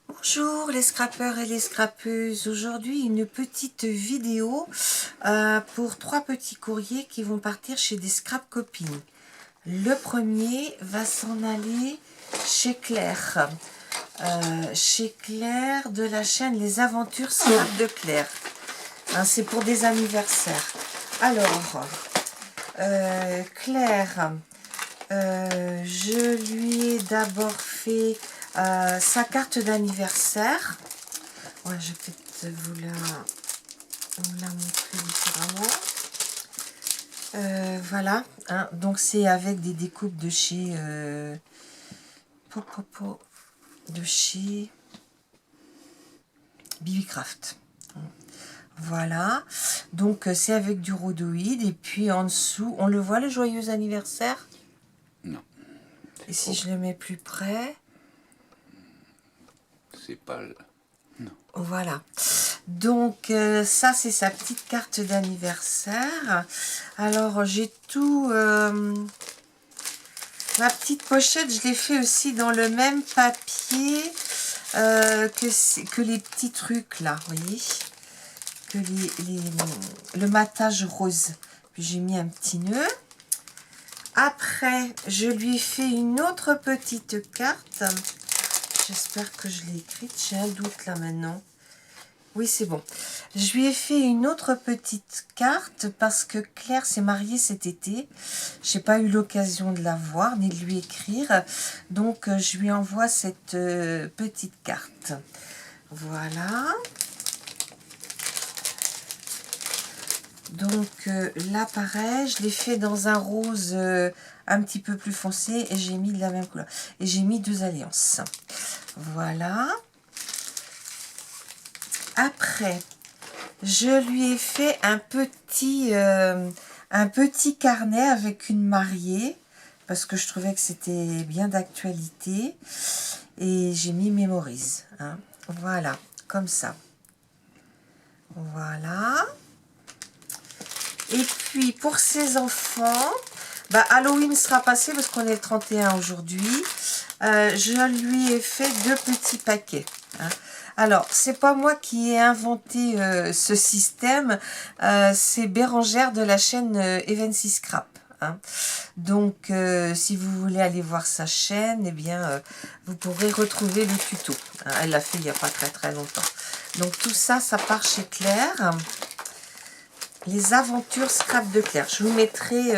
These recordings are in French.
Bonjour les scrappeurs et les scrappeuses, aujourd'hui une petite vidéo pour 3 petits courriers qui vont partir chez des scrap copines. Le premier va s'en aller chez Claire de la chaîne Les Aventures Scrap de Claire. Hein, c'est pour des anniversaires. Alors, Claire, je lui ai d'abord fait sa carte d'anniversaire. Ouais, je vais peut-être vous la montrer différemment. Voilà, hein, donc c'est avec des découpes de chez de chez Bibicraft. Voilà, donc c'est avec du rhodoïde et puis en dessous, on le voit le joyeux anniversaire? Non. Et si je le mets plus près? C'est pas le... Non. Voilà, donc ça c'est sa petite carte d'anniversaire. Alors j'ai tout, ma petite pochette, je l'ai fait aussi dans le même papier que les petits trucs là, vous voyez, que le matage rose. Puis j'ai mis un petit nœud. Après, je lui ai fait une autre petite carte. J'espère que je l'ai écrite, j'ai un doute là maintenant. Oui, c'est bon. Je lui ai fait une autre petite carte parce que Claire s'est mariée cet été. Je n'ai pas eu l'occasion de la voir ni de lui écrire. Donc, je lui envoie cette petite carte. Voilà. Donc, là, pareil, je l'ai fait dans un rose un petit peu plus foncé et j'ai mis de la même couleur. Et j'ai mis 2 alliances. Voilà. Après, je lui ai fait un petit carnet avec une mariée, parce que je trouvais que c'était bien d'actualité. Et j'ai mis mémorise. Hein. Voilà, comme ça. Voilà. Et puis, pour ses enfants, bah, Halloween sera passé, parce qu'on est le 31 aujourd'hui. Je lui ai fait 2 petits paquets. Hein. Alors, c'est pas moi qui ai inventé ce système, c'est Bérangère de la chaîne Evency Scrap. Hein. Donc, si vous voulez aller voir sa chaîne, eh bien, vous pourrez retrouver le tuto. Hein. Elle l'a fait il n'y a pas très longtemps. Donc, tout ça, ça part chez Claire. Les Aventures Scrap de Claire. Je vous mettrai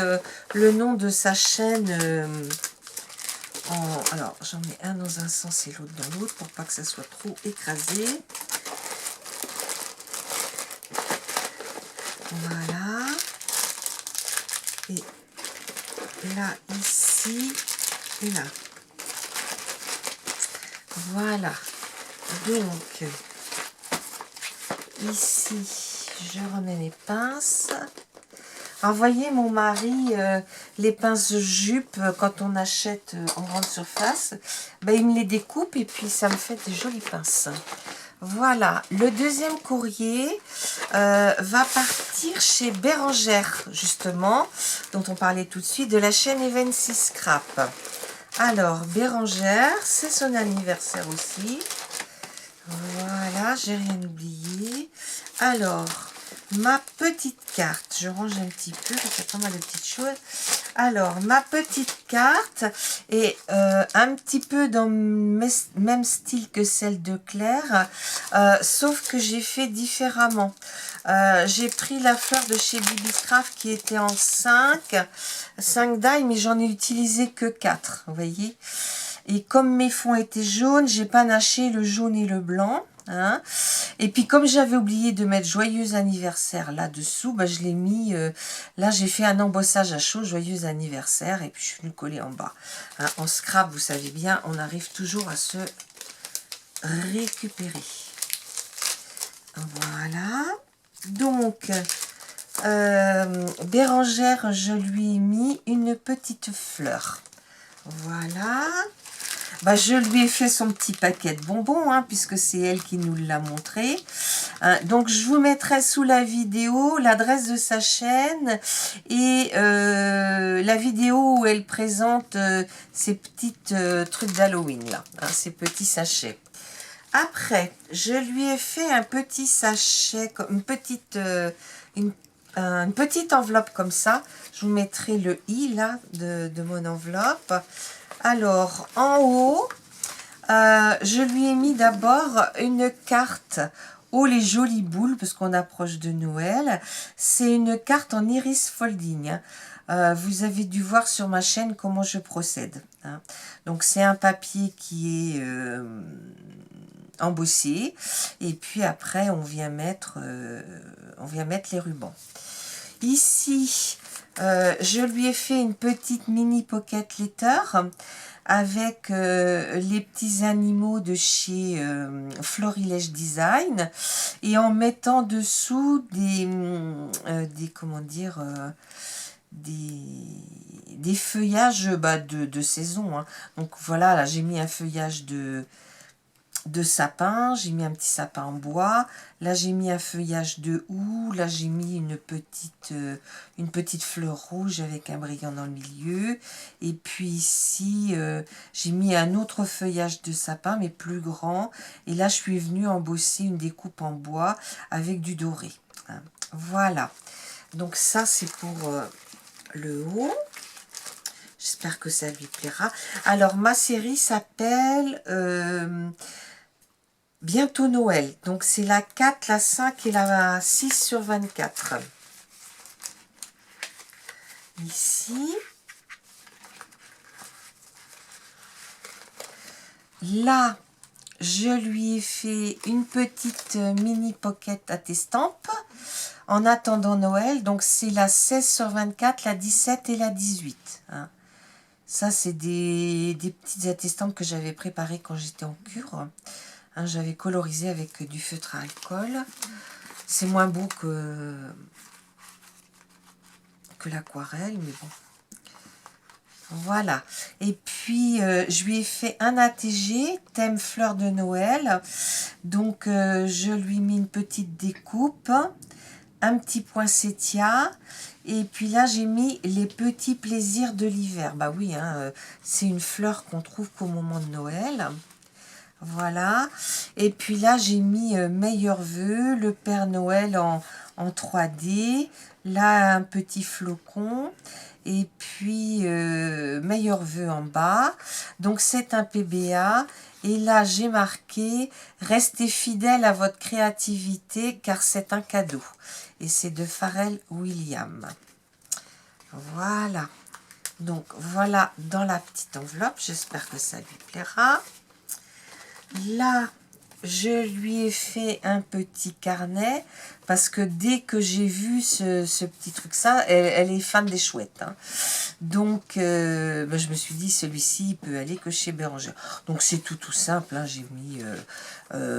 le nom de sa chaîne alors, j'en mets un dans un sens et l'autre dans l'autre pour pas que ça soit trop écrasé. Voilà. Et là, ici et là. Voilà. Donc, ici, je remets mes pinces. Alors, voyez, mon mari, les pinces jupe, quand on achète en grande surface, ben, il me les découpe et puis ça me fait des jolies pinces. Voilà, le deuxième courrier va partir chez Bérangère, justement, dont on parlait tout de suite, de la chaîne Evency Scrap. Alors, Bérangère, c'est son anniversaire aussi. Voilà, j'ai rien oublié. Alors, ma petite carte, je range un petit peu, parce qu'il y a pas mal de petites choses. Alors, ma petite carte est un petit peu dans le même style que celle de Claire, sauf que j'ai fait différemment. J'ai pris la fleur de chez Bibicraft qui était en 5 die, mais j'en ai utilisé que 4, vous voyez. Et comme mes fonds étaient jaunes, j'ai panaché le jaune et le blanc. Hein. Et puis comme j'avais oublié de mettre joyeux anniversaire là-dessous, bah, je l'ai mis, là j'ai fait un embossage à chaud, joyeux anniversaire, et puis je suis venue coller en bas. Hein. En scrap, vous savez bien, on arrive toujours à se récupérer. Voilà. Donc, Bérangère, je lui ai mis une petite fleur. Voilà. Bah, je lui ai fait son petit paquet de bonbons, hein, puisque c'est elle qui nous l'a montré. Donc, je vous mettrai sous la vidéo l'adresse de sa chaîne et la vidéo où elle présente ces petits trucs d'Halloween, là, hein, ces petits sachets. Après, je lui ai fait un petit sachet, une petite enveloppe comme ça. Je vous mettrai le i là de mon enveloppe. Alors, en haut, je lui ai mis d'abord une carte Oh les jolies boules, parce qu'on approche de Noël. C'est une carte en iris folding. Vous avez dû voir sur ma chaîne comment je procède. Hein. Donc c'est un papier qui est embossé. Et puis après, on vient mettre les rubans. Ici, je lui ai fait une petite mini pocket letter avec les petits animaux de chez Florilège Design et en mettant dessous comment dire, des feuillages de saison. Hein. Donc voilà, là j'ai mis un feuillage de sapin, j'ai mis un petit sapin en bois, là j'ai mis un feuillage de houx, là j'ai mis une petite fleur rouge avec un brillant dans le milieu, et puis ici j'ai mis un autre feuillage de sapin mais plus grand, et là je suis venue embosser une découpe en bois avec du doré. Hein. Voilà, donc ça c'est pour le haut. J'espère que ça lui plaira. Alors ma série s'appelle Bientôt Noël, donc c'est la 4, la 5 et la 6 sur 24. Ici. Là, je lui ai fait une petite mini pocket à estampe en attendant Noël. Donc c'est la 16 sur 24, la 17 et la 18. Hein. Ça, c'est des petites attestampes que j'avais préparées quand j'étais en cure. Hein, j'avais colorisé avec du feutre à alcool. C'est moins beau que l'aquarelle, mais bon. Voilà. Et puis, je lui ai fait un ATG, thème fleur de Noël. Donc, je lui ai mis une petite découpe, un petit poinsettia. Et puis là, j'ai mis les petits plaisirs de l'hiver. Bah oui, hein, c'est une fleur qu'on trouve qu'au moment de Noël. Voilà. Et puis là, j'ai mis meilleurs vœux, le Père Noël en 3D. Là, un petit flocon. Et puis, meilleurs vœux en bas. Donc, c'est un PBA. Et là, j'ai marqué « Restez fidèle à votre créativité car c'est un cadeau ». Et c'est de Pharrell Williams. Voilà. Donc, voilà dans la petite enveloppe. J'espère que ça lui plaira. Là, je lui ai fait un petit carnet parce que dès que j'ai vu ce petit truc, ça, elle est fan des chouettes. Hein. Donc, je me suis dit, celui-ci, il peut aller que chez Bérangère. Donc, c'est tout simple. Hein. J'ai mis...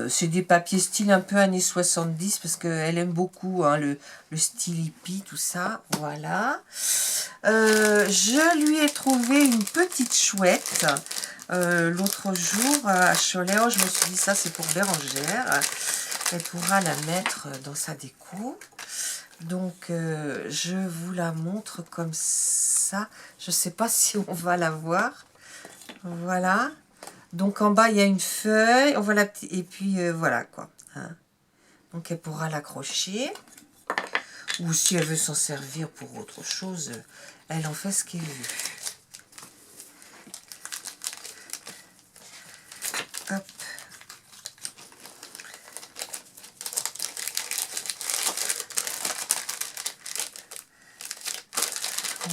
c'est des papiers style un peu années 70 parce qu'elle aime beaucoup hein, le style hippie, tout ça. Voilà. Je lui ai trouvé une petite chouette. L'autre jour à Cholet, je me suis dit ça c'est pour Bérangère, elle pourra la mettre dans sa déco. Donc je vous la montre comme ça, je sais pas si on va la voir. Voilà, donc en bas il y a une feuille, on voit la petite, et puis voilà quoi. Hein. Donc elle pourra l'accrocher, ou si elle veut s'en servir pour autre chose, elle en fait ce qu'elle veut. Hop.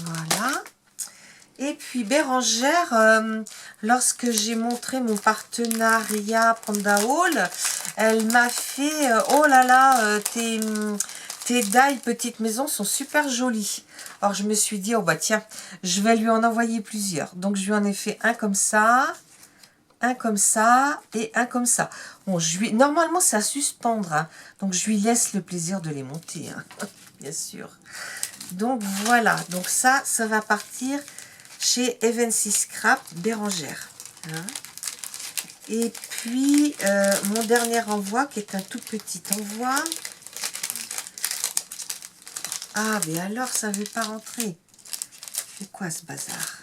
Voilà. Et puis Bérangère, lorsque j'ai montré mon partenariat Panda Haul, elle m'a fait oh là là, tes dailles petite maison sont super jolies. Alors je me suis dit, oh bah tiens, je vais lui en envoyer plusieurs. Donc je lui en ai fait un comme ça. Un comme ça et un comme ça. Bon, normalement, c'est à suspendre. Hein, donc, je lui laisse le plaisir de les monter. Hein, bien sûr. Donc, voilà. Donc, ça va partir chez Evency Scrap Bérangère. Hein. Et puis, mon dernier envoi, qui est un tout petit envoi. Ah, mais alors, ça ne veut pas rentrer. C'est quoi ce bazar ?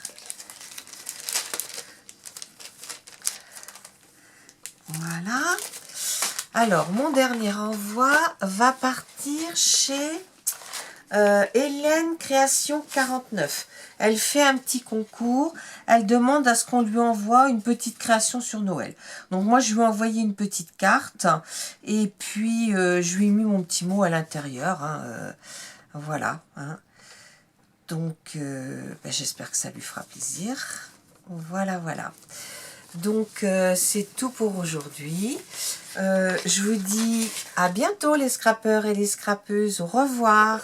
Voilà. Alors, mon dernier envoi va partir chez Hélène Création 49. Elle fait un petit concours. Elle demande à ce qu'on lui envoie une petite création sur Noël. Donc moi, je lui ai envoyé une petite carte. Et puis, je lui ai mis mon petit mot à l'intérieur. Voilà. Donc, j'espère que ça lui fera plaisir. Voilà, voilà. Donc, c'est tout pour aujourd'hui. Je vous dis à bientôt les scrappeurs et les scrappeuses. Au revoir.